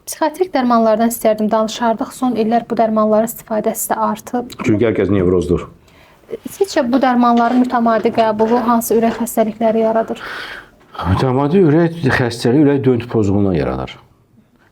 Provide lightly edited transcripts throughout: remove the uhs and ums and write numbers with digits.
Psixiatrik dərmanlardan istərdim danışardıq. Son illər bu dərmanların istifadəsi də artıb. Çünki hər kəs nevrozdur. Sizcə bu dərmanların mütəmadi qəbulu hansı ürək xəstəlikləri yaradır? Mütəmadi ürək xəstəliyi ürək döntü pozğunluğuna yaradır.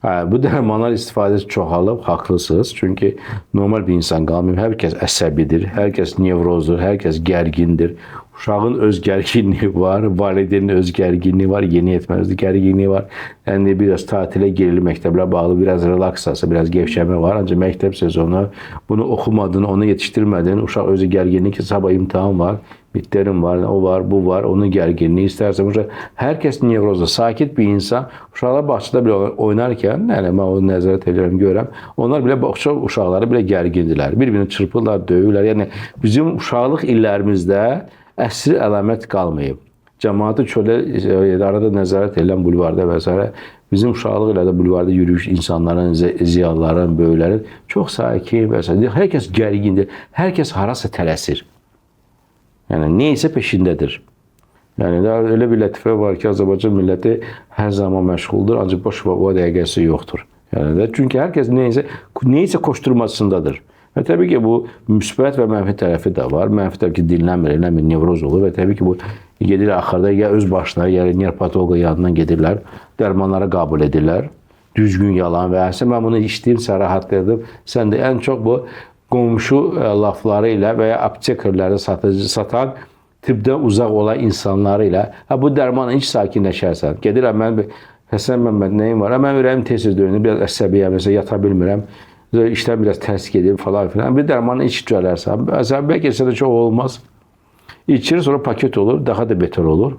Bu dərmanlar istifadəsi çoxalıb, haqlısınız. Çünki normal bir insan qalmayıb. Hər kəs əsəbidir, hər kəs nevrozdur, hər kəs gərgindir. Uşağın öz gərginliyi var, valideynin öz gərginliyi var, yeni yetməli gərginliyi var. Yəni biraz tatilə gerilir, məktəblə bağlı biraz relaksasiya, biraz gevşəmə var. Ancaq məktəb sezonu bunu oxumadın, onu yetişdirmədin, uşaq özü gərginlik, sabah imtahan var, midterm var, o var, bu var, onun gərginliyi istərsən. Hər kəs nevrozda, sakit bir insan, uşaqlar bağçada belə oynarkən, yəni mən onu nəzarət edirəm, görürəm, onlar belə bağça uşaqları belə gərgindilər, bir-birini çırpırlar, döyürlər. Yəni bizim uşaqlıq illərimizdə əsri əlamət qalmayıb. Cəmaatı çölə arada nəzarət edilən bulvarda və s. Bizim uşaqlıq illərdə bulvarda yürüyüş insanların, ziyalıların, böyüklərin çox sakin və s. Hər kəs gərgindir, hər kəs harasa tələsir. Yəni, neysə peşindədir. Yəni, elə bir lətifə var ki, Azərbaycan milləti hər zaman məşğuldur, ancaq boş o dəqiqəsi yoxdur. Yəni, çünki hər kəs neysə koşturmasındadır. Və təbii ki, bu müsbət və mənfi tərəfi də var. Mənfi tərəfi ki, dinlənmir, eləmir, nevroz olur və təbii ki, bu gedir axırda ya öz başına, ya neyropatoloqa yanından gedirlər, dərmanlara qəbul edirlər, düzgün yalan və əslində mən bunu içdiyim, sərahətlədim. Sən də ən çox bu qonşu lafları ilə və ya aptekerləri satan, tibbdən uzaq olan insanları ilə bu dərmanla hiç sakinləşərsən. Gedirəm, mən Həsən Məmməd nəyim var? Mən ürəyim tez-tez döyünür, biraz əsəbiyəm, mesela yata bilmirəm. İşdən biraz tərs gedir falan filan. Bir dərmanı içib gələrsən. Bəlkə də çox olmaz. İçir, sonra paket olur, daha da beter olur.